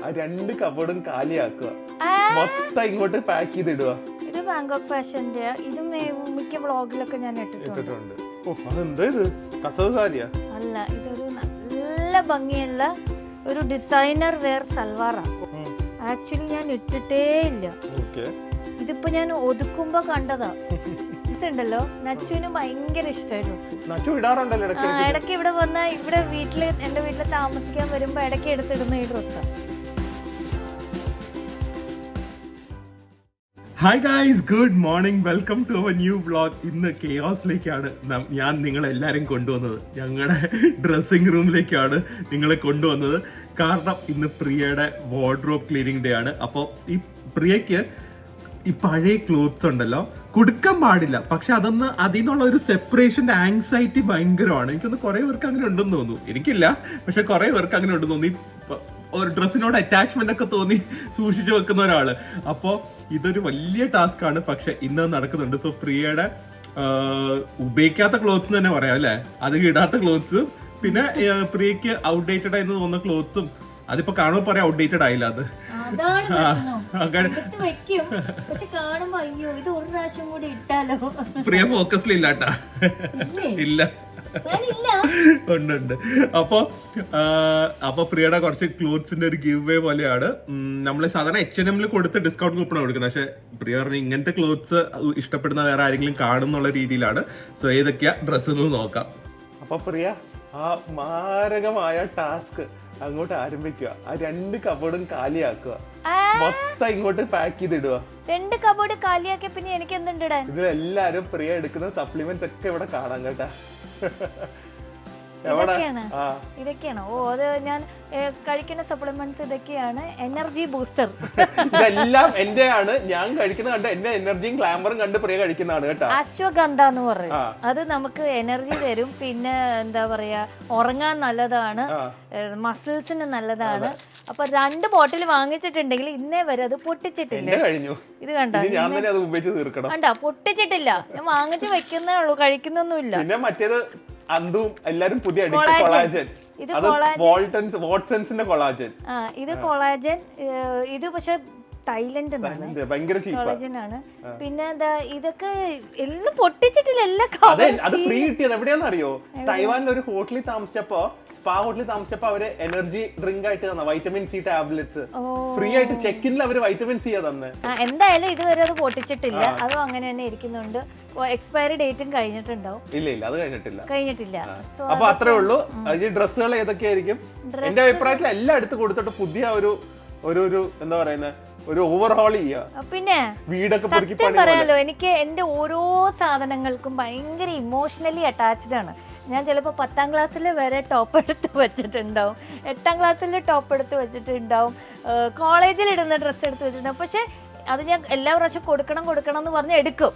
ആ 2 കബോർഡും കാലിയാക്കുക, മൊത്തം ഇങ്ങോട്ട് പാക്ക് ചെയ്തിടുക. ഇത് ബാങ്കോക്ക് ഫാഷന്റെ, ഇത് മിക്ക വ്ളോഗിലൊക്കെ ഞാൻ ഇട്ടിട്ടുണ്ട്. അതെന്താ ഇത്? കസവ് സാരിയാ? അല്ല, ഇതൊരു നല്ല ഭംഗിയുള്ള ഒരു ഡിസൈനർ വെയർ സൽവാറാണ്. ആക്ച്വലി ഞാൻ ഇട്ടിട്ടേ ഇല്ല. ഇതിപ്പോ ഞാൻ ഒതുക്കുമ്പോ കണ്ടതാ. ഉണ്ടല്ലോ, നച്ചുവിന് ഭയങ്കര ഇഷ്ടമായി ഡ്രസ്സ്. ഇടയ്ക്ക് ഇവിടെ വന്ന ഇവിടെ വീട്ടില് എന്റെ വീട്ടില് താമസിക്കാൻ വരുമ്പോ ഇടയ്ക്ക് എടുത്തിടുന്ന ഈ ഡ്രസ്സാണ്. Hi guys, good morning, welcome to our new vlog. ഇന്ന് കെയോസിലേക്കാണ് ഞാൻ നിങ്ങളെല്ലാവരും കൊണ്ടുവന്നത്. ഞങ്ങളുടെ ഡ്രസ്സിംഗ് റൂമിലേക്കാണ് നിങ്ങളെ കൊണ്ടുവന്നത്. കാരണം ഇന്ന് പ്രിയയുടെ വാർഡ്രോബ് ക്ലീനിങ് ഡേ ആണ്. അപ്പോൾ ഈ പ്രിയയ്ക്ക് ഈ പഴയ ക്ലോത്ത്സ് ഉണ്ടല്ലോ കൊടുക്കാൻ പാടില്ല. പക്ഷെ അതിൽ നിന്നുള്ള ഒരു സെപ്പറേഷൻ്റെ ആങ്സൈറ്റി ഭയങ്കരമാണ്. എനിക്കൊന്ന് കുറേ പേർക്ക് അങ്ങനെ ഉണ്ടെന്ന് തോന്നുന്നു. എനിക്കില്ല, പക്ഷെ കുറേ പേർക്ക് അങ്ങനെ ഉണ്ടെന്ന് തോന്നി. ഒരു ഡ്രസ്സിനോട് അറ്റാച്ച്മെന്റ് ഒക്കെ തോന്നി സൂക്ഷിച്ചു വെക്കുന്ന ഒരാള്. അപ്പോൾ ഇതൊരു വലിയ ടാസ്ക് ആണ്, പക്ഷെ ഇന്ന് നടക്കുന്നുണ്ട്. സോ പ്രിയയുടെ ഉപയോഗിക്കാത്ത ക്ലോത്ത്സ് തന്നെ പറയാം അല്ലെ, അധികം ഇടാത്ത ക്ലോത്ത്സ്, പിന്നെ പ്രിയക്ക് ഔട്ട്ഡേറ്റഡ് ആയെന്ന് തോന്നുന്ന ക്ലോത്ത്സും. അതിപ്പോ കാണുമ്പോൾ പറയാം ഔട്ട്ഡേറ്റഡ് ആയില്ല. അത് പ്രിയ ഫോക്കസിലില്ലാട്ടാ, ഇല്ല ഉണ്ട്. അപ്പൊ പ്രിയയുടെ കുറച്ച് ക്ലോത്ത്സിന്റെ ഒരു ഗിവ് വേ പോലെയാണ്. നമ്മള് സാധാരണ H&M കൊടുത്ത് ഡിസ്കൗണ്ട് കൂപ്പൺ കൊടുക്കുന്നത്. പക്ഷെ പ്രിയ പറഞ്ഞ ഇങ്ങനത്തെ ക്ലോത്ത്സ് ഇഷ്ടപ്പെടുന്ന വേറെ ആരെങ്കിലും കാണുന്നുള്ള രീതിയിലാണ്. സോ ഏതൊക്കെയാ ഡ്രസ്സ് എന്ന് നോക്കാം. അപ്പൊ പ്രിയ ആ മാരകമായ ടാസ്ക് അങ്ങോട്ട് ആരംഭിക്കുക. ആ 2 കബോർഡും കാലിയാക്കുക, മൊത്തം ഇങ്ങോട്ട് പാക്ക് ചെയ്തിടുക. 2 കബോർഡ് കാലിയാക്കിയ പിന്നെ എനിക്ക് എന്തുണ്ട്? ഇതിലെല്ലാരും പ്രിയ എടുക്കുന്ന സപ്ലിമെന്റ്സ് ഒക്കെ ഇവിടെ കാണാം കേട്ടാ. ഇതൊക്കെയാണോ? ഓ, അത് ഞാൻ കഴിക്കുന്ന സപ്ലിമെന്റ്സ് ഇതൊക്കെയാണ്. എനർജി ബൂസ്റ്റർ ഇതെല്ലാം എന്റെയാണ്. ഞാൻ കഴിക്കുന്ന കണ്ട് എന്റെ എനർജിയും ഗ്ലാമറും കണ്ട് പ്രിയ കഴിക്കുന്നതാണ് കേട്ടോ. അശ്വഗന്ധ എന്ന് പറയും. അത് നമുക്ക് എനർജി തരും. പിന്നെ എന്താ പറയാ, ഉറങ്ങാൻ നല്ലതാണ്, മസിൽസിന് നല്ലതാണ്. അപ്പൊ 2 ബോട്ടിൽ വാങ്ങിച്ചിട്ടുണ്ടെങ്കിൽ ഇന്നേ വരെ അത് പൊട്ടിച്ചിട്ടില്ല. ഇത് കണ്ടോ, കണ്ടാ പൊട്ടിച്ചിട്ടില്ല. ഞാൻ വാങ്ങിച്ച് വെക്കുന്നേ ഉള്ളൂ, കഴിക്കുന്നൊന്നുമില്ല. പിന്നെ മറ്റേത് അന്തും എല്ലാരും പുതിയ കൊളാജൻ. ഇത് വാട്സൺസിന്റെ കൊളാജൻ. ഇത് കൊളാജൻ. ഇത് പക്ഷെ തായ്ലൻഡ് ഭയങ്കര കൊളാജൻ ആണ്. പിന്നെ എന്താ, ഇതൊക്കെ എല്ലാം പൊട്ടിച്ചിട്ടില്ല. എല്ലാം അത് ഫ്രീ കിട്ടിയത് എവിടെയാന്ന് അറിയോ? തൈവാനിൽ ഒരു ഹോട്ടലിൽ താമസിച്ചപ്പോ, സ്പാ ഹോട്ടലിൽ താമസിച്ചപ്പോ അവര് എനർജി ഡ്രിങ്ക് ആയിട്ട് തന്ന വൈറ്റമിൻ സി ടാബ്ലറ്റ്സ് ഫ്രീ ആയിട്ട് ചെക്കിനിൽ അവര് വൈറ്റമിൻ സി തന്നെ. എന്തായാലും ഇതുവരെ അത് പൊട്ടിച്ചിട്ടില്ല. അതും അങ്ങനെ തന്നെ ഇരിക്കുന്നുണ്ട്. എക്സ്പയറി ഡേറ്റും കഴിഞ്ഞിട്ടുണ്ടാവും. ഇല്ല, അത് കഴിഞ്ഞിട്ടില്ല. അപ്പൊ അത്രേ ഉള്ളൂ. ഈ ഡ്രസ്സുകൾ ഏതൊക്കെയായിരിക്കും? എന്റെ അഭിപ്രായത്തിൽ എല്ലാം എടുത്ത് കൊടുത്തിട്ട് പുതിയ ഒരു എന്താ പറയുന്നത്, ഒരു ഓവർഹോൾ ചെയ്യുക. പിന്നെ വീടൊക്കെ സത്യം പറയാലോ, എനിക്ക് എന്റെ ഓരോ സാധനങ്ങൾക്കും ഭയങ്കര ഇമോഷണലി അറ്റാച്ച്ഡ് ആണ്. ഞാൻ ചിലപ്പോൾ 10ാം ക്ലാസ്സിൽ വരെ ടോപ്പ് എടുത്ത് വെച്ചിട്ടുണ്ടാവും, 8ാം ക്ലാസ്സിൽ ടോപ്പ് എടുത്ത് വെച്ചിട്ടുണ്ടാവും, കോളേജിൽ ഇടുന്ന ഡ്രസ്സ് എടുത്ത് വെച്ചിട്ടുണ്ടാവും. പക്ഷെ അത് ഞാൻ എല്ലാ പ്രാവശ്യം കൊടുക്കണം എന്ന് പറഞ്ഞ് എടുക്കും.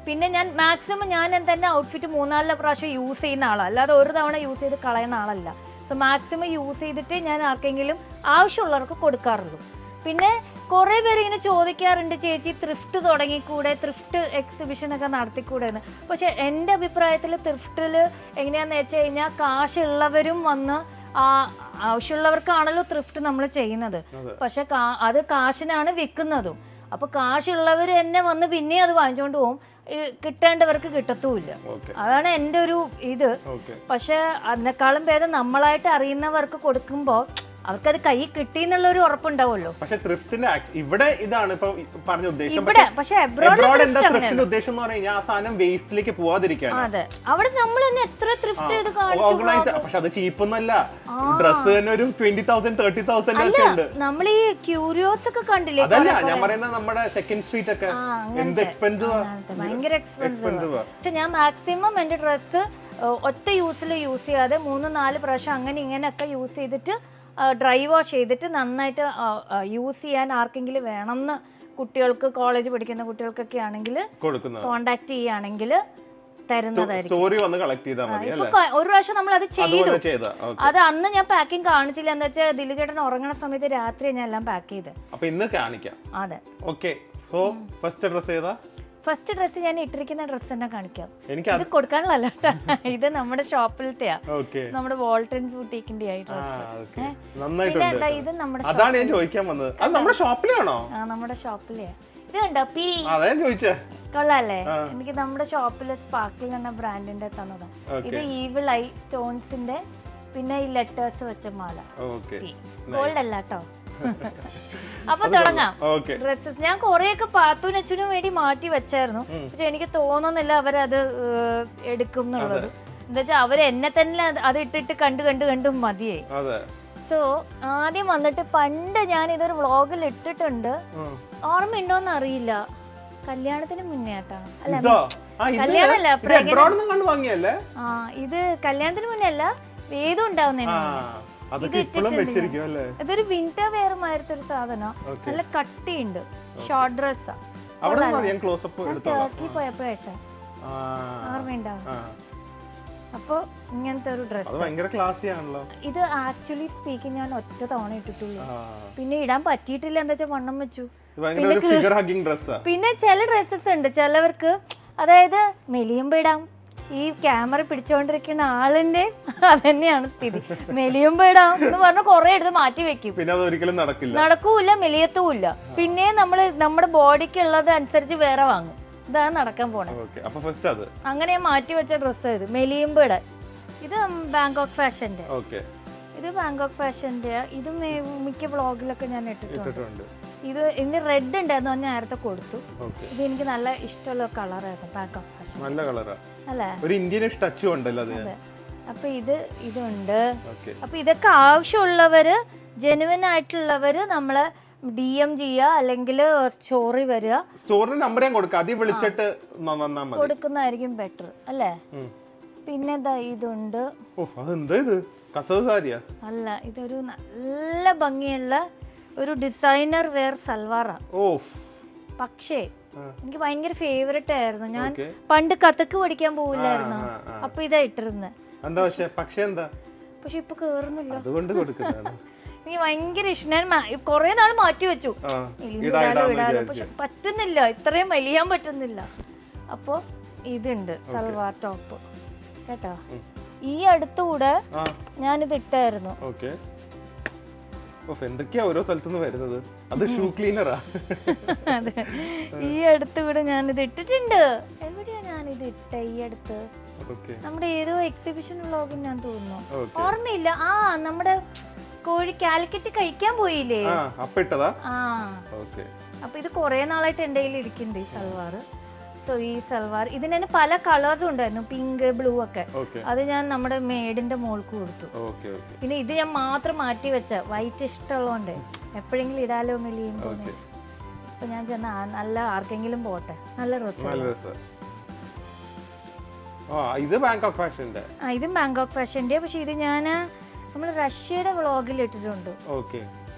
പിന്നെ ഞാൻ മാക്സിമം ഞാൻ തന്നെ ഔട്ട്ഫിറ്റ് 3-4 പ്രാവശ്യം യൂസ് ചെയ്യുന്ന ആളാണ്, അല്ലാതെ ഒരു തവണ യൂസ് ചെയ്ത് കളയുന്ന ആളല്ല. സോ മാക്സിമം യൂസ് ചെയ്തിട്ട് ഞാൻ ആർക്കെങ്കിലും ആവശ്യമുള്ളവർക്ക് കൊടുക്കാറുള്ളൂ. പിന്നെ കുറേ പേര് ഇങ്ങനെ ചോദിക്കാറുണ്ട്, ചേച്ചി ത്രിഫ്റ്റ് തുടങ്ങിക്കൂടെ, ത്രിഫ്റ്റ് എക്സിബിഷനൊക്കെ നടത്തിക്കൂടെ എന്ന്. പക്ഷെ എൻ്റെ അഭിപ്രായത്തിൽ ത്രിഫ്റ്റിൽ എങ്ങനെയാണെന്ന് വെച്ച് കഴിഞ്ഞാൽ കാശുള്ളവരും വന്ന് ആവശ്യമുള്ളവർക്കാണല്ലോ ത്രിഫ്റ്റ് നമ്മൾ ചെയ്യുന്നത്. പക്ഷെ അത് കാശിനാണ് വിൽക്കുന്നതും. അപ്പോൾ കാശുള്ളവർ തന്നെ വന്ന് പിന്നെ അത് വാങ്ങിച്ചുകൊണ്ട് പോകും, കിട്ടേണ്ടവർക്ക് കിട്ടത്തുമില്ല. അതാണ് എൻ്റെ ഒരു ഇത്. പക്ഷെ അതിനേക്കാളും ഭേദം നമ്മളായിട്ട് അറിയുന്നവർക്ക് കൊടുക്കുമ്പോൾ അവർക്കത് കൈ കിട്ടി എന്നുള്ള ഒരു ഉറപ്പുണ്ടാവുമല്ലോ. പക്ഷെ ത്രിഫ്റ്റിന്റെ ഇവിടെ ഇതാണ് ഇപ്പൊ പറഞ്ഞ ഉദ്ദേശം. പക്ഷെ ഉദ്ദേശം എന്ന് പറഞ്ഞാൽ ആ സാധനം വേസ്റ്റിലേക്ക് പോവാതിരിക്കാൻ. അതെ, അവിടെ നമ്മൾ തന്നെ എത്ര ത്രിഫ്റ്റ് ചെയ്ത് കാണിച്ചു. പക്ഷെ അത് ചീപ്പൊന്നല്ല. ഡ്രസ് തന്നെ ഒരു 20,000 30,000 ഒക്കെ ഉണ്ട്. നമ്മൾ ഈ ക്യൂരിയോസ് ഒക്കെ കണ്ടില്ലേ? അതല്ല ഞാൻ പറയുന്നത്, നമ്മുടെ സെക്കൻഡ് സ്ട്രീറ്റ് ഒക്കെ എന്ത് എക്സ്പെൻസീവ്, ഭയങ്കര എക്സ്പെൻസീവ്. പക്ഷെ ഞാൻ മാക്സിമം എന്റെ ഡ്രസ്സ് ഒറ്റ യൂസിൽ യൂസ് ചെയ്യാതെ 3-4 പ്രാവശ്യം അങ്ങനെ ഇങ്ങനെയൊക്കെ യൂസ് ചെയ്തിട്ട് ഡ്രൈ വാഷ് ചെയ്തിട്ട് നന്നായിട്ട് യൂസ് ചെയ്യാൻ ആർക്കെങ്കിലും വേണമെന്ന് കുട്ടികൾക്ക്, കോളേജ് പഠിക്കുന്ന കുട്ടികൾക്കൊക്കെ ആണെങ്കിൽ കോണ്ടാക്ട് ചെയ്യുകയാണെങ്കിൽ തരുന്നതായിരിക്കും. ഇപ്പൊ ഒരു പ്രാവശ്യം നമ്മൾ അത് ചെയ്തു. അത് അന്ന് ഞാൻ പാക്കിംഗ് കാണിച്ചില്ല. എന്താ വെച്ചാൽ ദിലു ചേട്ടൻ ഉറങ്ങണ സമയത്ത് രാത്രി ഞാൻ എല്ലാം പാക്ക് ചെയ്ത്. അപ്പൊ ഇന്ന് കാണിക്കാം. അതെ, ഓക്കെ. സോ ഫസ്റ്റ് ഡ്രസ് ഏതാ? ഫസ്റ്റ് ഡ്രസ്സ് ഞാൻ ഇട്ടിരിക്കുന്ന ഡ്രസ്സ് തന്നെ കാണിക്കാം. എനിക്ക് ഇത് കൊടുക്കാനുള്ളല്ല ഇത് നമ്മുടെ ഷോപ്പിലത്തെയാ, ഓക്കെ നമ്മുടെ വോൾട്ടൻസ് ബുട്ടീക്കിന്റെ ആയി ഡ്രസ്സ്. നന്നായിട്ടുണ്ട്. പിന്നെ ഇത് നമ്മുടെ അതാണ് ഞാൻ ചോദിക്കാൻ വന്നത്. അത് നമ്മുടെ ഷോപ്പിലാണോ? ആ നമ്മുടെ ഷോപ്പിലെയാ. ഇത് കണ്ടോ പി അതാ ഞാൻ ചോദിച്ചേ. കൊള്ളാല്ലേ? എനിക്ക് നമ്മുടെ ഷോപ്പില് സ്പാർക്കിൾ എന്ന ബ്രാൻഡിന്റെ തന്നതാ. ഇത് ഈവിൾ ഐ സ്റ്റോൺസിന്റെ പിന്നെ ഈ ലെറ്റേഴ്സ് വെച്ച മാല. ഗോൾഡ് അല്ല കേട്ടോ. അപ്പൊ തുടങ്ങാം ഡ്രസ്സസ്. ഞാൻ കൊറേയൊക്കെ പാത്തുനും അച്ഛനും വേണ്ടി മാറ്റി വെച്ചായിരുന്നു, പക്ഷെ എനിക്ക് തോന്നുന്നില്ല അവരത് എടുക്കും എന്നുള്ളത്. എന്താ വെച്ചാൽ അവര് എന്നെ തന്നെ അത് ഇട്ടിട്ട് കണ്ടു മതിയായി. സോ ആദ്യം വന്നിട്ട് പണ്ട് ഞാൻ ഇതൊരു വ്ളോഗിൽ ഇട്ടിട്ടുണ്ട്, ഓർമ്മയുണ്ടോന്ന് അറിയില്ല. കല്യാണത്തിന് മുന്നേ ആട്ടാ. അല്ല കല്യാണല്ല, ആ ഇത് കല്യാണത്തിന് മുന്നേ അല്ല, വേദം ഉണ്ടാവുന്നതിന് ഇത് ഇട്ടിട്ടുണ്ട്. ഇതൊരു വിന്റർ വെയർ മാതിരത്തെ ഒരു സാധനം, നല്ല കട്ടിയുണ്ട്, ഷോർട്ട് ഡ്രസ്സാ. ടർക്കി പോയപ്പോ ഏട്ടാ ഓർമ്മയുണ്ടാവും. അപ്പൊ ഇങ്ങനത്തെ ഒരു ഡ്രസ് ഇത് ആക്ച്വലി സ്പീക്കിംഗ് ഞാൻ ഒറ്റ തവണ ഇട്ടിട്ടുള്ളൂ, പിന്നെ ഇടാൻ പറ്റിയിട്ടില്ല. എന്താ വെച്ചാൽ വണ്ണം വെച്ചു. പിന്നെ ചില ഡ്രസ്സസ് ഉണ്ട് ചിലവർക്ക്, അതായത് മെലിയുമ്പോ ഇടാം. ഈ ക്യാമറ പിടിച്ചോണ്ടിരിക്കുന്ന ആളിന്റെ അതന്നെയാണ് സ്ഥിതി. മെലിയുമ്പോ ഇടാം എന്ന് പറഞ്ഞ കൊറേ എടുത്ത് മാറ്റി വെക്കും, നടക്കൂല, മെലിയത്തുമില്ല. പിന്നെ നമ്മുടെ ബോഡിക്ക് ഉള്ളത് അനുസരിച്ച് വേറെ വാങ്ങും. ഇതാണ് നടക്കാൻ പോണേ. അങ്ങനെ മാറ്റി വെച്ച ഡ്രസ്സ് ഇത് മെലിയുമ്പോ ഇടാൻ. ഇത് ബാങ്കോക്ക് ഫാഷന്റെ, ഇത് ബാങ്കോക്ക് ഫാഷന്റെ. ഇത് മിക്ക വ്ളോഗിലൊക്കെ ഞാൻ ഇട്ടിട്ടുണ്ട്. ഇത് ഇനി റെഡ് ഉണ്ടായിരുന്നു, ഞാൻ നേരത്തെ കൊടുത്തു. ഇത് എനിക്ക് നല്ല ഇഷ്ടമുള്ള കളറായിരുന്നു ബാങ്കോക്ക് ഫാഷൻ. നല്ല കളറാ അല്ലേ, ഒരു ഇന്ത്യനിഷ് ടച്ച് ഉണ്ടല്ലോ. അതെ. അപ്പൊ ഇതുണ്ട്. അപ്പൊ ഇതൊക്കെ ആവശ്യമുള്ളവര്, ജെനുവിൻ ആയിട്ടുള്ളവര് നമ്മളെ DM ചെയ്യുക, അല്ലെങ്കിൽ സ്റ്റോറി വരിക. സ്റ്റോറിന് നമ്പർ ഞാൻ കൊടുക്കാം, അതിൽ വിളിച്ചിട്ട് കൊടുക്കുന്നതായിരിക്കും ബെറ്റർ അല്ലേ. പിന്നെ ഇതുണ്ട്. അല്ല, ഇതൊരു നല്ല ഭംഗിയുള്ള ഒരു ഡിസൈനർ വെയർ സൽവാറാ. പക്ഷേ എനിക്ക് ഭയങ്കര ഫേവറേറ്റ് ആയിരുന്നു. ഞാൻ പണ്ട് കഥക്ക് പഠിക്കാൻ പോവില്ലായിരുന്നു, അപ്പൊ ഇതാ ഇട്ടിരുന്നത്. പക്ഷെ ഇപ്പൊ കേറുന്നില്ല, എനിക്ക് ഭയങ്കര ഇഷ്ടം. ഞാൻ കൊറേ നാൾ മാറ്റി വെച്ചു, ഇടാലോ, പക്ഷെ പറ്റുന്നില്ല, ഇത്രയും വലിയാൻ പറ്റുന്നില്ല. അപ്പൊ ഇതുണ്ട് സൽവാർ ടോപ്പ് കേട്ടോ. ഈ അടുത്തുകൂടെ ഞാനിത് ഇട്ടായിരുന്നു. എന്തൊക്കെയാ ഓരോ സ്ഥലത്തുനിന്ന് വരുന്നത്. അത് ഷൂ ക്ലീനറാ. അതെ, ഈ അടുത്തുകൂടെ ഞാനിത് ഇട്ടിട്ടുണ്ട്. എവിടെയാ ഞാനിത് ഇട്ട? ഈ അടുത്ത് നമ്മുടെ ഏതോ എക്സിബിഷൻ വ്ളോഗിൽ ഞാൻ തോന്നുന്നു, ഓർമ്മയില്ല. ആ നമ്മുടെ കോഴി കാലിക്കറ്റ് കഴിക്കാൻ പോയില്ലേ, അപ്പൊ ഇത് കൊറേ നാളായിട്ട് എന്റെ കയ്യിൽ ഇരിക്കുന്നുണ്ട് ഈ സൽവാർ. സോ ഈ സൽവാർ ഇതിന് തന്നെ പല കളേഴ്സും ഉണ്ടായിരുന്നു, പിങ്ക്, ബ്ലൂ ഒക്കെ. അത് ഞാൻ നമ്മുടെ മേഡിന്റെ മോൾക്ക് കൊടുത്തു. പിന്നെ ഇത് ഞാൻ മാത്രം മാറ്റി വെച്ച, വൈറ്റ് ഇഷ്ടമുള്ളതുകൊണ്ട് എപ്പോഴെങ്കിലും ഇടാലോ മെലിയും തോന്നി. ഇപ്പൊ ഞാൻ ചെന്ന നല്ല ആർക്കെങ്കിലും പോട്ടെ, നല്ല ഡ്രസ്സ്. ഇതും ബാങ്കോക്ക് ഫാഷന്റെ. പക്ഷെ ഇത് ഞാൻ നമ്മൾ റഷ്യയുടെ വ്ളോഗിൽ ഇട്ടിട്ടുണ്ട്.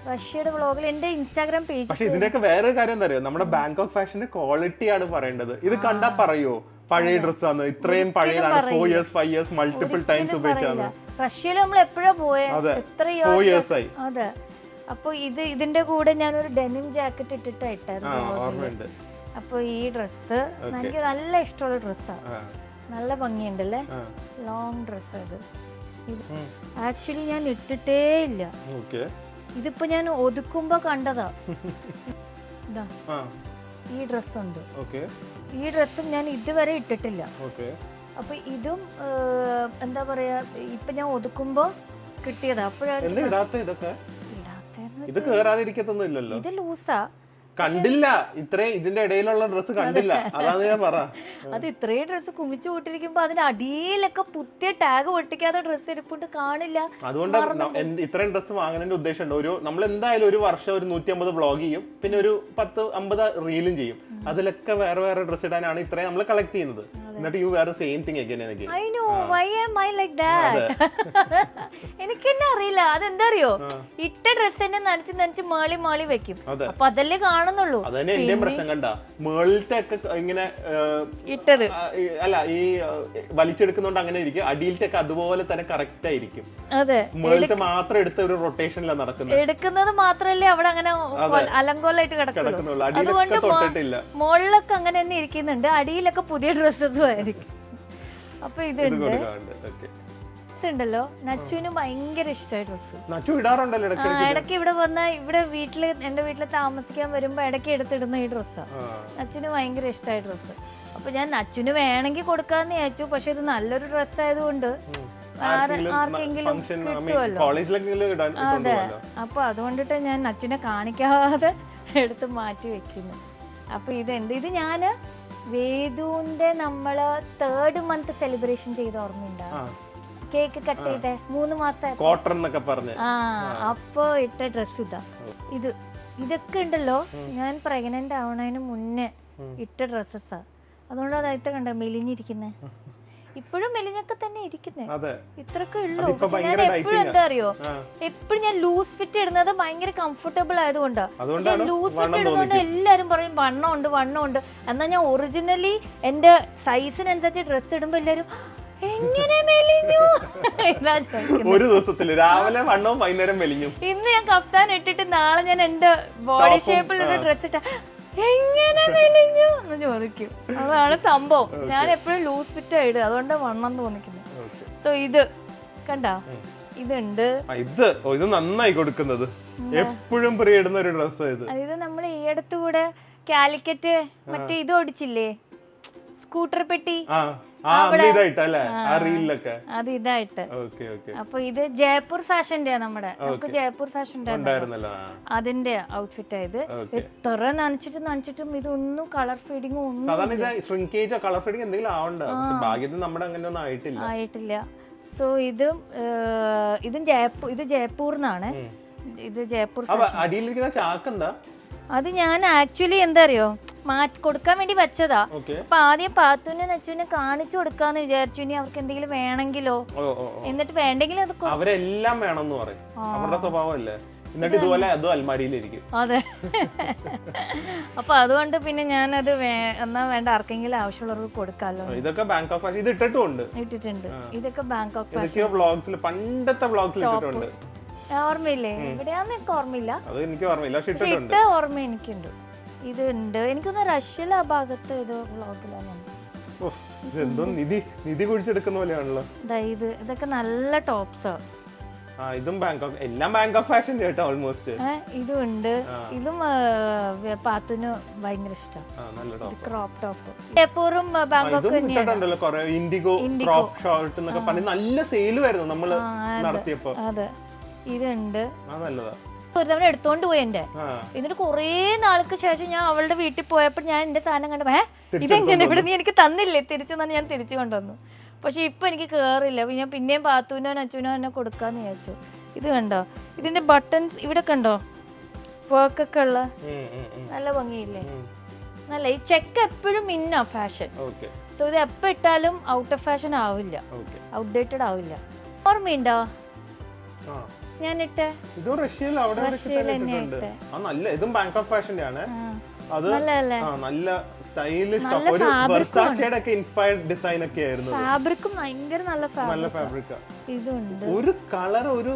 റഷ്യയുടെ വ്ളോഗിൽ എന്റെ ഇൻസ്റ്റാഗ്രാം പേജ്. പക്ഷെ ഇതിന്റെയൊക്കെ വേറെ കാര്യം എന്താ അറിയോ, നമ്മുടെ ബാങ്കോക്ക് ഫാഷന്റെ ക്വാളിറ്റി ആണ് പറയേണ്ടത്. ഇത് കണ്ടാ പറയോ പഴയ ഡ്രസ്സാണ്, ഇത്രയും പഴയതാണ്, 4 years 5 years മൾട്ടിപ്പിൾ ടൈംസ് ഉപയോഗിച്ചാണ്. റഷ്യയിൽ നമ്മൾ എപ്പോഴാ പോയത്, എത്ര 4 years ആയി. അതെ. അപ്പൊ ഇതിന്റെ കൂടെ ഞാനൊരു ഡെനിം ജാക്കറ്റ് ഇട്ടിട്ടായിരുന്നു. അപ്പൊ ഈ ഡ്രസ്സ് എനിക്ക് നല്ല ഇഷ്ടമുള്ള ഡ്രസ്സാണ്, നല്ല ഭംഗിയുണ്ടല്ലേ, ലോങ് ഡ്രസ്സ്. ഇത് ആക്ച്വലി ഞാൻ ഇട്ടിട്ടേ ഇല്ല, ഇതിപ്പോ ഞാൻ ഒതുക്കുമ്പോ കണ്ടതാ. ഈ ഡ്രസ്സുണ്ട്, ഈ ഡ്രസ്സും ഞാൻ ഇതുവരെ ഇട്ടിട്ടില്ല. അപ്പൊ ഇതും എന്താ പറയാ, ഇപ്പൊ ഞാൻ ഒതുക്കുമ്പോ കിട്ടിയതാ. അപ്പോഴാണ് ഇത് ലൂസാ, കണ്ടില്ല, ഇത്രയും ഇതിന്റെ ഇടയിലുള്ള ഡ്രസ്സ് കണ്ടില്ല, അതാണ് ഞാൻ പറ. അത് ഇത്രയും ഡ്രസ്സ് കുമിച്ചു കൂട്ടിരിക്കുമ്പോ അതിന്റെ അടിയിലൊക്കെ പുതിയ ടാഗ് ഒട്ടിക്കാത്ത ഡ്രസ്സ് ഇരിപ്പുണ്ട്, കാണില്ല. അതുകൊണ്ട് ഇത്രയും ഡ്രസ്സ് വാങ്ങുന്നതിന്റെ ഉദ്ദേശം ഉണ്ട്. നമ്മൾ എന്തായാലും ഒരു വർഷം ഒരു 150 വ്ളോഗ് ചെയ്യും, പിന്നെ ഒരു 10-50 റീലും ചെയ്യും. അതിലൊക്കെ വേറെ വേറെ ഡ്രസ്സ് ഇടാനാണ് ഇത്രയും നമ്മൾ കളക്ട് ചെയ്യുന്നത്. എന്നിട്ട് you wear same thing again and again. I know, why am I like that? എനിക്ക് തന്നെ അറിയില്ല. അതെന്താ അറിയോ, ഇട്ട ഡ്രസ് തന്നെ നനച്ച് മാളി വെക്കും. അപ്പൊ അതല്ലേ കാണുന്നുള്ളൂ. അതന്നെ എന്റെയും പ്രശ്നം കണ്ട, മേളിലത്തെ ഒക്കെ ഇങ്ങനെ ഇട്ടത് അല്ല ഈ വലിച്ചെടുക്കുന്നോണ്ട് അങ്ങനെ ഇരിക്കും, അടിയിലത്തെ ഒക്കെ അതുപോലെ തന്നെ കറക്റ്റ് ആയിരിക്കും. അതെ, മേളിലത്തെ മാത്രം എടുത്ത ഒരു റൊട്ടേഷനിലാണ് നടക്കുന്നത്. എടുക്കുന്നത് മാത്രല്ലേ അവിടെ അങ്ങനെ അലങ്കോലായിട്ട് കിടക്കുള്ളൂ. അതുകൊണ്ട് മുകളിലൊക്കെ അങ്ങനെ തന്നെ ഇരിക്കുന്നുണ്ട്, അടിയിലൊക്കെ പുതിയ ഡ്രസ്സസും ആയിരിക്കും. അപ്പൊ ഇതുണ്ട് ഉണ്ടല്ലോ, നച്ചുവിന് ഭയങ്കര ഇഷ്ടമായ ഡ്രസ്സ്. ഇടയ്ക്ക് ഇവിടെ വന്ന ഇവിടെ വീട്ടില് എന്റെ വീട്ടിൽ താമസിക്കാൻ വരുമ്പോ ഇടയ്ക്ക് എടുത്തിടുന്ന ഈ ഡ്രസ്സാണ് നച്ചുവിന് ഭയങ്കര ഇഷ്ടമായ ഡ്രസ്സ്. അപ്പൊ ഞാൻ നച്ചുവിന് വേണമെങ്കിൽ കൊടുക്കാന്ന് വിചാരിച്ചു, പക്ഷെ ഇത് നല്ലൊരു ഡ്രസ്സ് ആയതുകൊണ്ട് ആർക്കെങ്കിലും കിട്ടുമല്ലോ. അതെ, അപ്പൊ അതുകൊണ്ടിട്ട് ഞാൻ നച്ചുവിനെ കാണിക്കാതെ എടുത്ത് മാറ്റി വെക്കുന്നു. അപ്പൊ ഇതുണ്ട്, ഇത് ഞാന് വേദുവിന്റെ നമ്മള് 3rd month സെലിബ്രേഷൻ ചെയ്ത ഓർമ്മയുണ്ടോ, കേക്ക് കട്ട് ചെയ്തേ 3 മാസം അപ്പൊ ഇട്ട ഡ്രസ് ഇതാ. ഇതൊക്കെ ഉണ്ടല്ലോ ഞാൻ പ്രഗ്നന്റ് ആവണതിന് മുന്നേ ഇട്ട ഡ്രസ്സസാ. അതുകൊണ്ട് അതായത് കണ്ട മെലിഞ്ഞിരിക്കുന്നേ, ഇപ്പോഴും മെലിഞ്ഞൊക്കെ തന്നെ ഇരിക്കുന്നേ, ഇത്രയൊക്കെ ഉള്ളൂ. പക്ഷെ ഞാൻ എപ്പോഴും എന്താ അറിയോ, എപ്പോഴും ഞാൻ ലൂസ് ഫിറ്റ് ഇടുന്നത് ഭയങ്കര കംഫർട്ടബിൾ ആയതുകൊണ്ടാ. പക്ഷെ ലൂസ് ഫിറ്റ് ഇടുന്നതുകൊണ്ട് എല്ലാരും പറയും വണ്ണമുണ്ട്. എന്നാൽ ഞാൻ ഒറിജിനലി എന്റെ സൈസിനനുസരിച്ച് ഡ്രസ്സ് ഇടുമ്പോ എല്ലാരും എങ്ങനെ മെലിഞ്ഞു ഒരു ദിവസത്തില് രാവിലെ വണ്ണവും വൈകുന്നേരം മെലിഞ്ഞു. ഇന്ന് ഞാൻ കഫ്താൻ ഇട്ടിട്ട് നാളെ ഞാൻ എന്റെ ബോഡി ഷേപ്പിലുള്ള ഡ്രസ് ഇട്ട എങ്ങനെ മെലിഞ്ഞു എന്ന് ചോദിക്കും. അതാണ് സംഭവം. ഞാൻ എപ്പോഴും ലൂസ് ഫിറ്റ് ആയിടും, അതുകൊണ്ട് വണ്ണം തോന്നിക്കുന്നു. സോ ഇത് കണ്ട, ഇതുണ്ട്, ഇത് നന്നായി കൊടുക്കുന്നത് എപ്പോഴും പ്രിയിടുന്ന ഒരു ഡ്രസ്. ഇത് നമ്മൾ ഈ അടുത്തുകൂടെ കാലിക്കറ്റ് മറ്റേ ഇത് ഓടിച്ചില്ലേ, സ്കൂട്ടർ പെട്ടി, അത് ഇതായിട്ട്. അപ്പൊ ഇത് ജയ്പൂർ ഫാഷന്റെ നമ്മുടെ നമുക്ക് ജയ്പൂർ ഫാഷന്റെ അതിന്റെ ഔട്ട്ഫിറ്റ് ആയത്. എത്ര നനച്ചിട്ടും ഇതൊന്നും കളർ ഫീഡിങ് ഒന്നും ആയിട്ടില്ല. സോ ഇത് ജയ്പൂർന്നാണ്. ഇത് ജയ്പൂർ ഫാഷൻ. അത് ഞാൻ ആക്ച്വലി എന്താ അറിയോ കൊടുക്കാൻ വേണ്ടി വെച്ചതാ. അപ്പൊ ആദ്യം പാത്തുവിനെ നച്ചുവിനെ കാണിച്ചു കൊടുക്കാന്ന് വിചാരിച്ചു, ഇനി അവർക്ക് എന്തെങ്കിലും വേണമെങ്കിലോ, എന്നിട്ട് വേണ്ടെങ്കിലും അത് അവരെല്ലാം വേണമെന്ന് പറയും, അവരുടെ സ്വഭാവമല്ലേ. എന്നിട്ട് ഇതുപോലെ അതും അൽമാരിയിലിരിക്കും. അതെ. അപ്പൊ അതുകൊണ്ട് പിന്നെ ഞാനത് എന്നാ വേണ്ട, ആർക്കെങ്കിലും ആവശ്യമുള്ളവർക്ക് കൊടുക്കാലോ. ഇതൊക്കെ ബാങ്ക് ഓഫ് ഫാഷൻ ഇത് ഇട്ടിട്ടുണ്ട്. ഇതൊക്കെ ബാങ്ക് ഓഫ് ഫാഷൻ പണ്ടത്തെ വ്ളോഗ്സിൽ ഇട്ടിട്ടുണ്ട്. ഓർമ്മയില്ലേ, എവിടെയാന്ന് എനിക്ക് ഓർമ്മയില്ല, പക്ഷെ ഇട്ട ഓർമ്മ എനിക്കുണ്ട്. ഇതുണ്ട്, എനിക്കൊന്ന് റഷ്യയിലെ ആ ഭാഗത്ത് ഇത് വ്ളോഗിലാണ്. ഇതൊക്കെ നല്ല ടോപ്സാ. ഇതുണ്ട്, ഇതും പാത്തുന് ഭയങ്കര ഇഷ്ടം. ക്രോപ്പ് ടോപ്പ് ജയ്പൂറും ബാങ്കോക്ക് അതെ. ഇതുണ്ട്, ഒരു തവണ എടുത്തോണ്ട് പോയി എന്റെ. എന്നിട്ട് കൊറേ നാൾക്ക് ശേഷം ഞാൻ അവളുടെ വീട്ടിൽ പോയപ്പോൾ ഞാൻ എന്റെ സാധനം കണ്ടപ്പോ ഇതെങ്ങനെ ഇവിടെ നീ എനിക്ക് തന്നില്ലേ, തിരിച്ചു തന്നെ ഞാൻ തിരിച്ചു കൊണ്ടുവന്നു. പക്ഷെ ഇപ്പൊ എനിക്ക് കേറില്ല. ഞാൻ പിന്നെയും പാത്തുവിനോ നച്ചുവിനോ എന്നെ കൊടുക്കാന്ന് വിചാരിച്ചു. ഇത് കണ്ടോ, ഇതിന്റെ ബട്ടൺസ് ഇവിടെ കണ്ടോ, വർക്കൊക്കെ ഉള്ള നല്ല ഭംഗിയില്ലേ, നല്ല. ഈ ചെക്ക് എപ്പോഴും ഇന്ന ഫാഷൻ. സോ ഇത് എപ്പോ ഇട്ടാലും ഔട്ട് ഓഫ് ഫാഷൻ ആവില്ല, ഔട്ട്ഡേറ്റഡ് ആവില്ല. ഓർമ്മയുണ്ടോ ഞാനിട്ട് ഫാബ്രിക്കും ഭയങ്കര നല്ല ഫാബ്രിക്. ഇതുണ്ട് ഒരു കളർ ഒരു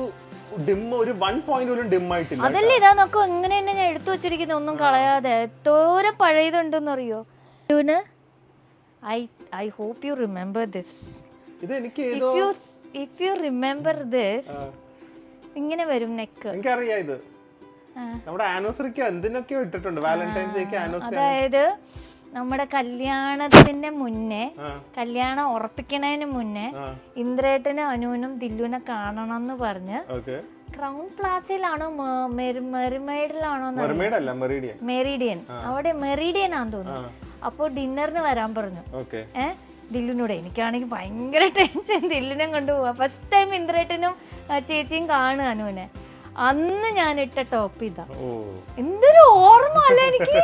അതല്ലേ, ഇതാ നോക്കൂ എങ്ങനെ തന്നെ ഞാൻ എടുത്തു വെച്ചിരിക്കുന്നത്, ഒന്നും കളയാതെ. എത്തോരം പഴയതുണ്ടെന്ന് അറിയോ. I hope you remember this. If you remember this, ഇങ്ങനെ വരും നെക്ക്. എനിക്കറിയാം, ഇത് നമ്മുടെ ആനിവേഴ്സറിക്ക് എന്തിനൊക്കെയോ ഇട്ടിട്ടുണ്ട്, വാലന്റൈൻസ് ഡേക്ക് ആനിവേഴ്സറി. അതായത് നമ്മുടെ കല്യാണത്തിന് മുന്നേ, കല്യാണം ഉറപ്പിക്കണതിന് മുന്നേ ഇന്ദ്രേട്ടനും അനുവിനും ദില്ലുവിനെ കാണണം എന്ന് പറഞ്ഞ് ക്രൗൺ പ്ലാസയിലാണോ മെറിമൈഡിലാണോ, മെറിഡിയൻ, അവിടെ മെറിഡിയൻ ആണെന്ന് തോന്നുന്നു. അപ്പൊ ഡിന്നറിന് വരാൻ പറഞ്ഞു ദില്ലുനോട്. എനിക്കാണെങ്കിൽ ഭയങ്കര ടെൻഷൻ, ദില്ലിനെ കൊണ്ടുപോവാ. ഫസ്റ്റ് ടൈം ഇന്ദ്രേട്ടനും ചേച്ചിയും കാണുക അനുവിനെ. അന്ന് ഞാൻ ഇട്ട ടോപ്പ് ഇതാ. ഓ എന്തൊരു ഓർമ്മ അല്ലേ എനിക്ക്.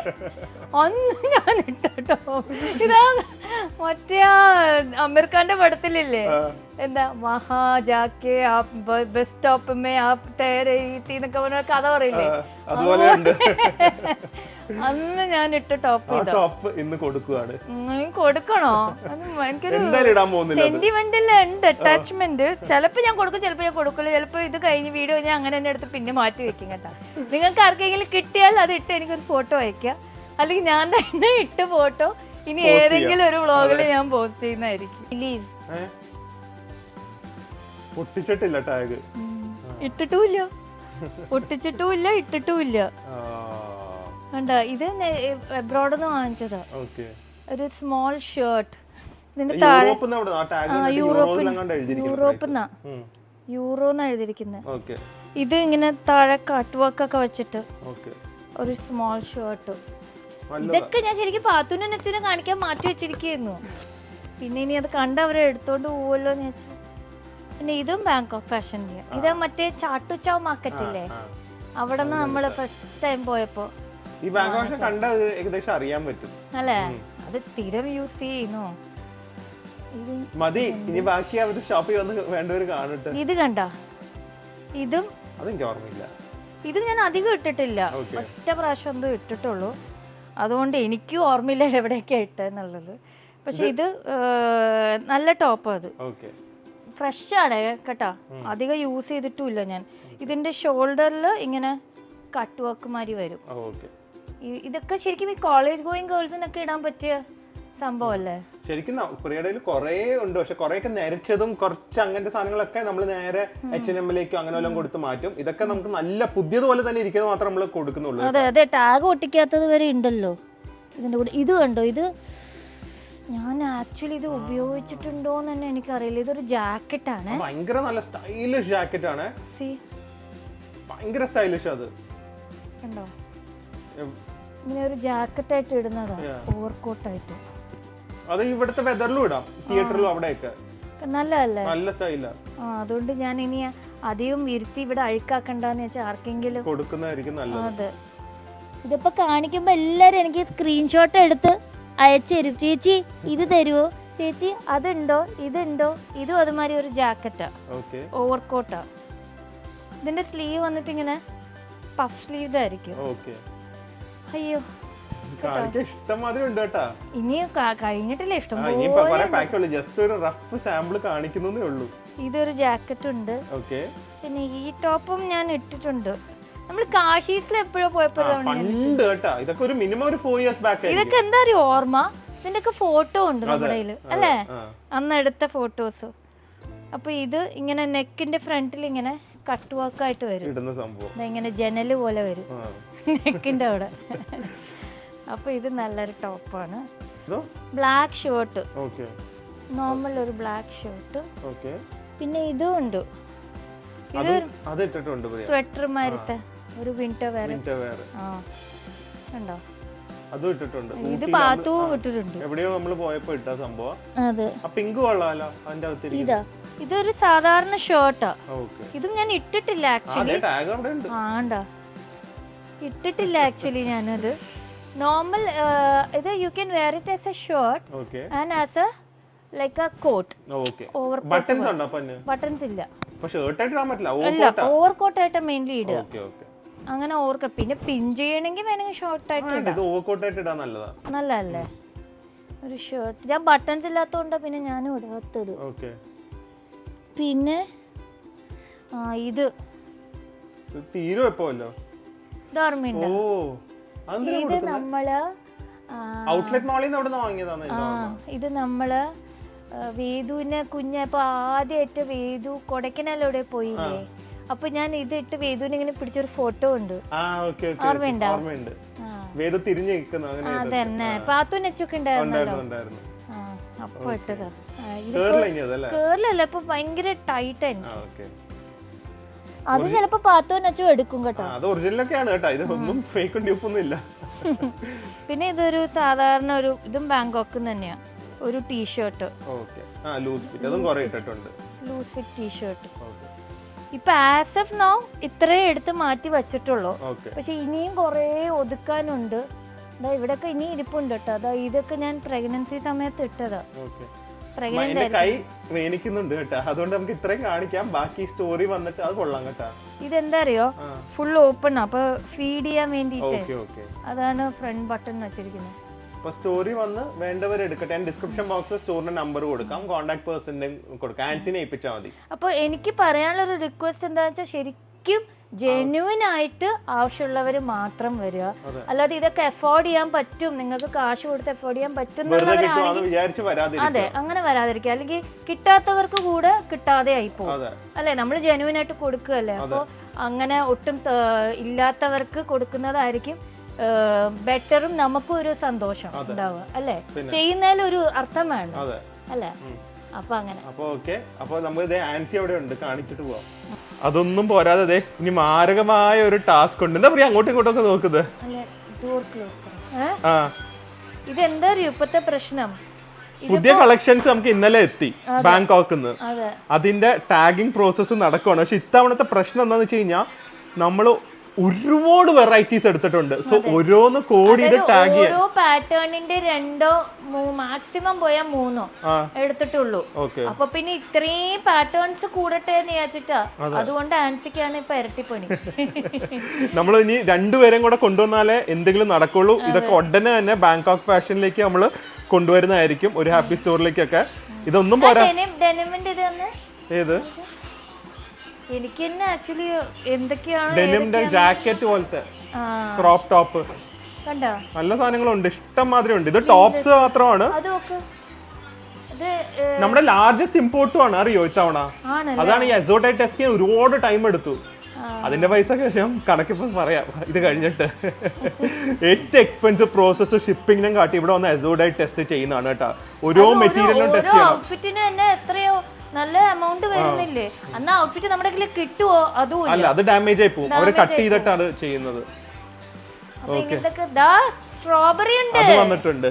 അന്ന് ഞാൻ ഇട്ട ടോപ്പ് ഇതാ. മറ്റേ അമീർ ഖാന്റെ പടത്തിലില്ലേ എന്താ മഹാജാക്കെ bus stop may app tyre എന്നൊക്കെ പറഞ്ഞ കഥ പറയില്ലേ, അന്ന് ഞാൻ ഇട്ട ടോപ്പ് ഇതാ. ടോപ്പ് ഇന്ന് കൊടുക്കുകയാണ്. കൊടുക്കണോ? എനിക്കൊരു സെന്റിമെന്റൽ ഉണ്ട്, അറ്റാച്ച്മെന്റ്. ചിലപ്പോ ഞാൻ കൊടുക്കും, ചിലപ്പോ ഞാൻ കൊടുക്കില്ല. ചിലപ്പോ ഇത് കഴിഞ്ഞ് വീഡിയോ ഞാൻ അങ്ങനെ തന്നെ എടുത്ത് പിന്നെ മാറ്റി വെക്കും കേട്ടോ. നിങ്ങൾക്ക് ആർക്കെങ്കിലും കിട്ടിയാൽ അത് ഇട്ട് എനിക്കൊരു ഫോട്ടോ അയക്കാം, അല്ലെങ്കിൽ ഞാൻ തന്നെ ഇട്ട് ഫോട്ടോ ഇനി ഏതെങ്കിലും ഒരു വ്ളോഗിൽ ഞാൻ പോസ്റ്റ് ചെയ്യുന്നതായിരിക്കും. പൊട്ടിച്ചിട്ടില്ല ടാഗ്, ഇട്ടിട്ടുമില്ല, പൊട്ടിച്ചിട്ടുമില്ല, ഇട്ടിട്ടുമില്ല. കണ്ട, ഇത് എബ്രോഡ് നിന്ന് വാങ്ങിച്ചതാ, ഒരു സ്മോൾ ഷർട്ട്. ഇതിന്റെ താഴെ യൂറോപ്പിന്നാ, യൂറോന്ന് എഴുതിയിരിക്കുന്നത്. ഇത് ഇങ്ങനെ താഴെ കട്ട് വർക്ക് ഒക്കെ വെച്ചിട്ട് ഒരു സ്മോൾ ഷർട്ട്. ഇതൊക്കെ ഞാൻ ശരിക്കും പാത്തുനും നെച്ചുനെ കാണിക്കാൻ മാറ്റി വെച്ചിരിക്കുന്നു. പിന്നെ ഇനി അത് കണ്ട് അവരെ എടുത്തോണ്ട് പോവല്ലോ എന്ന് വെച്ചാൽ. പിന്നെ ഇതും ബാങ്കോക്ക് ഫാഷൻ വീക്ക്. ഇത് മറ്റേ ചാട്ടുചാവ് മാർക്കറ്റ് ഇല്ലേ, അവിടെ നിന്ന് നമ്മള് ഫസ്റ്റ് ടൈം പോയപ്പോ ഏകദേശം അറിയാൻ പറ്റും അല്ലേ. അത് സ്ഥിരം യൂസ് ചെയ്യുന്നു. മതി, ഇനി ബാക്കി അവര് ഷോപ്പിൽ വന്ന് വേണ്ടവര് കാണട്ടെ. ഇത് കണ്ട, ഇതും ഓർമ്മയില്ല. ഇതും ഞാൻ അധികം ഇട്ടിട്ടില്ല, ഒറ്റ പ്രാവശ്യം എന്തോ ഇട്ടിട്ടുള്ളൂ. അതുകൊണ്ട് എനിക്കും ഓർമ്മയില്ല എവിടെയൊക്കെയാ ഇട്ടെന്നുള്ളത്. പക്ഷെ ഇത് നല്ല ടോപ്പ്, അത് ഫ്രഷ് ആണ് കേട്ടാ, അധികം യൂസ് ചെയ്തിട്ടുമില്ല ഞാൻ. ഇതിന്റെ ഷോൾഡറിൽ ഇങ്ങനെ കട്ട് വർക്ക് മാതിരി വരും. ഇതൊക്കെ ശരിക്കും ഈ കോളേജ് ഗോയിങ് ഗേൾസിനൊക്കെ ഇടാൻ പറ്റിയ സംഭവം അല്ലേ? ശരിക്കും കൊറിയയിൽ കുറെ ഉണ്ട്, പക്ഷെ കുറെയൊക്കെ നരച്ചതും കുറച്ച് അങ്ങനത്തെ സാധനങ്ങളൊക്കെ നമ്മൾ നേരെ H&Mലേക്കോ അങ്ങനെ വല്ലതും കൊടുത്ത് മാറ്റും. ഇതൊക്കെ നമുക്ക് നല്ല പുതിയതുപോലെ തന്നെ ഇരിക്കുന്നത് മാത്രം നമ്മൾ കൊടുക്കുന്നുള്ളൂ. അതെ അതെ, ടാഗ് ഒട്ടിക്കാത്തത് വരെ ഉണ്ടല്ലോ ഇതിന്റെ കൂടെ. ഇത് കണ്ടോ, ഇത് ഞാൻ ആക്ച്വലി ഇത് ഉപയോഗിച്ചിട്ടുണ്ടോന്ന് തന്നെ എനിക്കറിയില്ല. ഇതൊരു ജാക്കറ്റ് ആണ്, ഭയങ്കര നല്ല സ്റ്റൈലിഷ് ജാക്കറ്റ് ആണ്. ഭയങ്കര സ്റ്റൈലിഷ്. അത് കണ്ടോ, ഇങ്ങനെ ഒരു ജാക്കറ്റ് ആയിട്ട് ഇടുന്നതാണ്, ഓവർകോട്ടായിട്ട്. അത് ഇവിടുത്തെ വെതറിലും ഇടാം, തിയേറ്ററിലും അവിടെയൊക്കെ നല്ലതല്ലേ, നല്ല സ്റ്റൈലാ. അതുകൊണ്ട് ഞാൻ ഇനി അധികം ഇരുത്തി ഇവിടെ അഴുക്കാക്കണ്ടെന്ന് വെച്ചാൽ ആർക്കെങ്കിലും കൊടുക്കുന്നതായിരിക്കും നല്ലത്. അതെ, ഇതിപ്പോ കാണിക്കുമ്പോ എല്ലാരും എനിക്ക് സ്ക്രീൻഷോട്ട് എടുത്ത് അയച്ചു തരും. ചേച്ചി ഇത് തരുമോ, ചേച്ചി അതുണ്ടോ, ഇതുണ്ടോ. ഇതും അതുമാതിരി ഒരു ജാക്കറ്റാ, ഓവർകോട്ടാ. ഇതിന്റെ സ്ലീവ് വന്നിട്ട് ഇങ്ങനെ പഫ് സ്ലീവ്സ് ആയിരിക്കും. അയ്യോ, ഇനി കഴിഞ്ഞിട്ടില്ല, ഇഷ്ടം. ഇതൊരു ജാക്കറ്റ് ഉണ്ട്. പിന്നെ ഈ ടോപ്പും ഞാൻ ഇട്ടിട്ടുണ്ട്. നമ്മൾ കാശീസിൽ എപ്പോഴും പോയപ്പോ ഇതൊക്കെ എന്താ അറിയോ ഓർമ്മ, ഇതിന്റെ ഒക്കെ ഫോട്ടോ ഉണ്ട് നമ്മുടെ കയ്യില് അല്ലേ, അന്ന് എടുത്ത ഫോട്ടോസ്. അപ്പൊ ഇത് ഇങ്ങനെ നെക്കിന്റെ ഫ്രണ്ടിൽ ഇങ്ങനെ കട്ട് വർക്കായിട്ട് വരും, ഇങ്ങനെ ജനല് പോലെ വരും നെക്കിന്റെ അവിടെ. അപ്പൊ ഇത് നല്ലൊരു ടോപ്പാണ്. ബ്ലാക്ക് ഷർട്ട്, നോർമൽ ഒരു ബ്ലാക്ക് ഷർട്ട്. പിന്നെ ഇതും ഉണ്ട്, ഇത് സ്വെറ്റർ മാരത്തെ ഒരു വിന്റർ വെയർ. കണ്ടോ, ഇത് പാത്തു ഇട്ടിട്ടുണ്ട്. എവിടെയോ നമ്മൾ പോയപ്പോ ഇട്ട സംഭവം. അതെ, പിങ്ക് കൊള്ളാലോ അതിന്റെ അകത്ത്. ഇതാ, ഇതൊരു സാധാരണ ഷർട്ടാ. ഇതും ഞാൻ ഇട്ടിട്ടില്ല ആക്ച്വലി. ആണ്ടാ, ഇട്ടിട്ടില്ല ആക്ച്വലി ഞാനത്. നോർമൽ ഇത് you can wear it as a shirt and as a like a coat. Over buttons ഇല്ല, ഓവർ കോട്ട് ആയിട്ട് മെയിൻലി ഇടുക. അങ്ങനെ ഓവർ, പിന്നെ പിൻ ചെയ്യണമെങ്കിൽ വേണമെങ്കിൽ ഷോർട്ട് ആയിട്ട് നല്ലതല്ലേ ഒരു ഷർട്ട്. ഞാൻ ബട്ടൺസ് ഇല്ലാത്തതുകൊണ്ട് പിന്നെ ഞാനും ഇടാത്തത്. പിന്നെ ഇത് ഓർമ്മയുണ്ടോ, ഇത് നമ്മള് ഇത് നമ്മള് വേദുവിനെ കുഞ്ഞപ്പോ ആദ്യമായിട്ട് വേദു കൊടൈക്കനാലിലൂടെ പോയില്ലേ, അപ്പൊ ഞാൻ ഇത് ഇട്ട് വേദുവിനെ ഇങ്ങനെ പിടിച്ചൊരു ഫോട്ടോ ഉണ്ട്, ഓർമ്മയുണ്ടോ? അതന്നെ, പാത്തു നെച്ചൊക്കെ ഉണ്ടായിരുന്നല്ലോ, അപ്പൊ ഇട്ടതാ. കേറിലല്ല, ഇപ്പൊ ഭയങ്കര ടൈറ്റ് ആയിരുന്നു. അത് ചിലപ്പോ പാത്തു നെച്ചോ എടുക്കും കേട്ടോ. പിന്നെ ഇതൊരു സാധാരണ ഒരു ഇതും ബാങ്കോക്ക് തന്നെയാ, ഒരു ടീഷർട്ട്, ലൂസ് ഫിറ്റ് ടീഷർട്ട്. ഇപ്പൊ ആസ് ഓഫ് നൗ ഇത്രേ എടുത്ത് മാറ്റി വെച്ചിട്ടുള്ളൂ. ഓക്കെ. പക്ഷെ ഇനിയും കുറേ ഒതുക്കാനുണ്ട്. അതാ ഇവിടെയൊക്കെ ഇനി ഇരിപ്പുണ്ട് കേട്ടോ. അതാ ഇതൊക്കെ ഞാൻ പ്രഗ്നൻസി സമയത്ത് ഇട്ടതാ. എന്റെ കൈ വേനിക്കുന്നുണ്ട് കേട്ടോ, അതുകൊണ്ട് നമുക്ക് ഇത്രയും കാണിക്കാം. ബാക്കി സ്റ്റോറി വന്നിട്ട് അത് കൊള്ളാം കേട്ടോ. ഇതെന്താ അറിയോ, ഫുൾ ഓപ്പൺ, അപ്പൊ ഫീഡ് ചെയ്യാൻ വേണ്ടിട്ട് അതാണ് ഫ്രണ്ട് ബട്ടൺ വെച്ചിരിക്കുന്നത്. അപ്പൊ സ്റ്റോറി വന്ന് വേണ്ടവർ എടുക്കട്ടെ. ഞാൻ ഡിസ്ക്രിപ്ഷൻ ബോക്സിൽ സ്റ്റോറിന്റെ നമ്പർ കൊടുക്കാം, കോൺടാക്ട് പേഴ്സന്റെ കൊടുക്കാം. ആൻസിനെ ഏൽപ്പിച്ചാൽ മതി. അപ്പൊ എനിക്ക് പറയാനുള്ളൊരു റിക്വസ്റ്റ് എന്താ വെച്ചാൽ, ശരിക്കും ജെന്യുവൻ ആയിട്ട് ആവശ്യമുള്ളവർ മാത്രം വരിക. അല്ലാതെ ഇതൊക്കെ അഫോർഡ് ചെയ്യാൻ പറ്റും, നിങ്ങൾക്ക് കാശ് കൊടുത്ത് അഫോർഡ് ചെയ്യാൻ പറ്റുന്നവരാണെങ്കിൽ അതെ അങ്ങനെ വരാതിരിക്കുക. അല്ലെങ്കിൽ കിട്ടാത്തവർക്ക് കൂടെ കിട്ടാതെ ആയിപ്പോ അല്ലെ, നമ്മൾ ജെന്യുവൻ ആയിട്ട് കൊടുക്കുകയല്ലേ. അപ്പോൾ അങ്ങനെ ഒട്ടും ഇല്ലാത്തവർക്ക് കൊടുക്കുന്നതായിരിക്കും ബെറ്ററും, നമുക്കും ഒരു സന്തോഷം ഉണ്ടാവുക അല്ലെ. ചെയ്യുന്നതിൽ ഒരു അർത്ഥം വേണം അല്ലെ. അപ്പൊ അങ്ങനെ അപ്പൊ നമുക്ക് ആൻസി അവിടെ ഉണ്ട്, കാണിച്ചിട്ട് പോവാം. അതൊന്നും പോരാതെ ഇനി മാരകമായ ഒരു ടാസ്ക് ഉണ്ട്. എന്താ പറയാ, അങ്ങോട്ടും ഇങ്ങോട്ടൊക്കെ നോക്കുന്നത്. ഇതെന്താ ഇപ്പത്തെ പ്രശ്നം, പുതിയ കളക്ഷൻസ് നമുക്ക് ഇന്നലെ എത്തി ബാങ്കോക്കിന്ന്. അതിന്റെ ടാഗിങ് പ്രോസസ്സ് നടക്കുവാണ്. പക്ഷെ ഇത്തവണത്തെ പ്രശ്നം എന്താന്ന് വെച്ച് കഴിഞ്ഞാൽ നമ്മള് ഒരുപാട് വെറൈറ്റീസ് എടുത്തിട്ടുണ്ട്. സോ ഓരോന്ന് കോഡ് ചെയ്ത് ടാഗ് ചെയ്യാൻ ഓരോ പാറ്റേണിന്റെ 2 മാക്സിമം പോയാൽ 3 എടുത്തിട്ടുള്ളൂ. അപ്പൊ പിന്നെ ഇത്രയും പാറ്റേൺസ് കൂടട്ടെ എന്ന് വിചാരിച്ചിട്ടാ. അതുകൊണ്ട് ആൻസിക്കാണ് ഇപ്പൊ ഇരട്ടിപ്പണി. നമ്മൾ ഇനി 2 പേരും കൂടെ കൊണ്ടുവന്നാലേ എന്തെങ്കിലും നടക്കുള്ളൂ. ഇതൊക്കെ ഉടനെ തന്നെ ബാങ്കോക്ക് ഫാഷനിലേക്ക് നമ്മൾ കൊണ്ടുവരുന്നതായിരിക്കും, ഒരു ഹാപ്പി സ്റ്റോറിലേക്കൊക്കെ. ഇതൊന്നും പോരാ. ഏത് എനിക്ക് തന്നെ ആക്ച്വലി എന്തൊക്കെയാണ് ഡെനിമിന്റെ ജാക്കറ്റ് പോലത്തെ ക്രോപ്പ് ടോപ്പ് കണ്ടോ, നല്ല സാധനങ്ങളുണ്ട്, ഇഷ്ടം മാതിരി ഉണ്ട്. ഇത് ടോപ്സ് മാത്രമാണ്. നമ്മുടെ ലാർജസ്റ്റ് ഇമ്പോർട്ടും ആണ്, അറിയോ ഇത്തവണ. അതാണ് ഈ എസോട്ടൈ ടെസ്റ്റ് ചെയ്യാൻ ഒരുപാട് ടൈം എടുത്തു. അതിന്റെ പൈസ ശേഷം കണക്കിപ്പോ പറയാം ഇത് കഴിഞ്ഞിട്ട്. ഏറ്റവും എക്സ്പെൻസീവ് പ്രോസസ് ഷിപ്പിംഗിനും കാട്ടി ഇവിടെ വന്ന് എസോഡൈ ടെസ്റ്റ് ചെയ്യുന്നതാണ് കേട്ടോ. ഓരോ മെറ്റീരിയലിനും ടെസ്റ്റ് ചെയ്യണം. നല്ല എമൗണ്ട് വരുന്നില്ലേ, അന്ന് ഔട്ട്ഫിറ്റ് നമ്മുടെ കയ്യിൽ കിട്ടുവോ? അതും അല്ല, അത് ഡാമേജ് ആയി പോകും. അവര് കട്ട് ചെയ്തിട്ടാണ് ചെയ്യുന്നത്. സ്ട്രോബെറി ഉണ്ട്, അത് വന്നിട്ടുണ്ട്.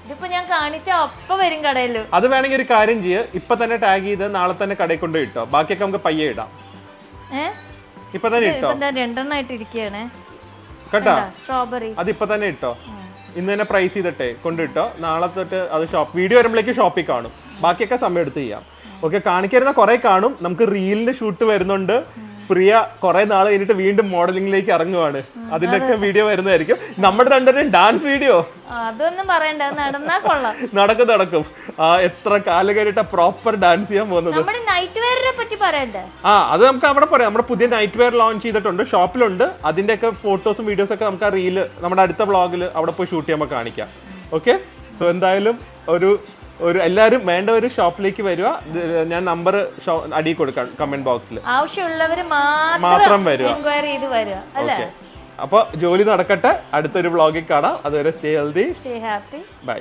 ഇതിപ്പോ ഞാൻ കാണിച്ച ഒപ്പ വരും കടയില്. അത് വേണമെങ്കിൽ ഒരു കാര്യം ചെയ്യ്, ഇപ്പൊ തന്നെ ടാഗ് ചെയ്ത് നാളെ തന്നെ കടയിൽ കൊണ്ട് ഇട്ടോ. ബാക്കിയൊക്കെ നമുക്ക് പയ്യെ ഇടാം. ഇപ്പൊ തന്നെ ഇട്ടോ, 2 ആയിട്ട് ഇരിക്കുകയാണേ കേട്ടോ സ്ട്രോബെറി. അത് ഇപ്പൊ തന്നെ ഇട്ടോ, ഇന്ന് തന്നെ പ്രൈസ് ചെയ്തിട്ടെ കൊണ്ടിട്ടോ. നാളെ തൊട്ട് അത് വീഡിയോ വരുമ്പോഴേക്ക് ഷോപ്പിൽ കാണും. ബാക്കിയൊക്കെ സമയം എടുത്ത് ചെയ്യാം. ഓക്കെ, കാണിക്കരുന്ന കുറെ കാണും. നമുക്ക് റീലിന്റെ ഷൂട്ട് വരുന്നുണ്ട്. പ്രിയ കുറെ നാൾ കഴിഞ്ഞിട്ട് വീണ്ടും മോഡലിംഗിലേക്ക് ഇറങ്ങുവാണ്. അതിന്റെയൊക്കെ വീഡിയോ വരുന്നതായിരിക്കും. നമ്മുടെ 2 ഡാൻസ് വീഡിയോ അതൊന്നും പറയണ്ട, നടന്നാ കൊള്ളാം. നടക്കും. എത്ര കാലം കഴിഞ്ഞിട്ട് പ്രോപ്പർ ഡാൻസ് ചെയ്യാൻ പോകുന്നത്. നൈറ്റ് വെയറിനെ പറ്റി പറയണ്ടേ? അത് നമുക്ക് അവിടെ പറയാം. നമ്മുടെ പുതിയ നൈറ്റ് വെയർ ലോഞ്ച് ചെയ്തിട്ടുണ്ട്, ഷോപ്പിലുണ്ട്. അതിന്റെയൊക്കെ ഫോട്ടോസും വീഡിയോസും ഒക്കെ നമുക്ക് ആ റീല് നമ്മുടെ അടുത്ത വ്ളോഗിൽ അവിടെ പോയി ഷൂട്ട് ചെയ്യുമ്പോൾ കാണിക്കാം. ഓക്കെ, സോ എന്തായാലും ഒരു എല്ലാവരും വേണ്ട ഒരു ഷോപ്പിലേക്ക് വരിക. ഞാൻ നമ്പർ അടിയിൽ കൊടുക്കാം കമന്റ് ബോക്സിൽ. ആവശ്യമുള്ളവർ മാത്രം വരിക. ഓക്കെ, അപ്പൊ ജോലി നടക്കട്ടെ. അടുത്തൊരു വ്ളോഗിൽ കാണാം. അതുവരെ stay healthy, stay happy, by.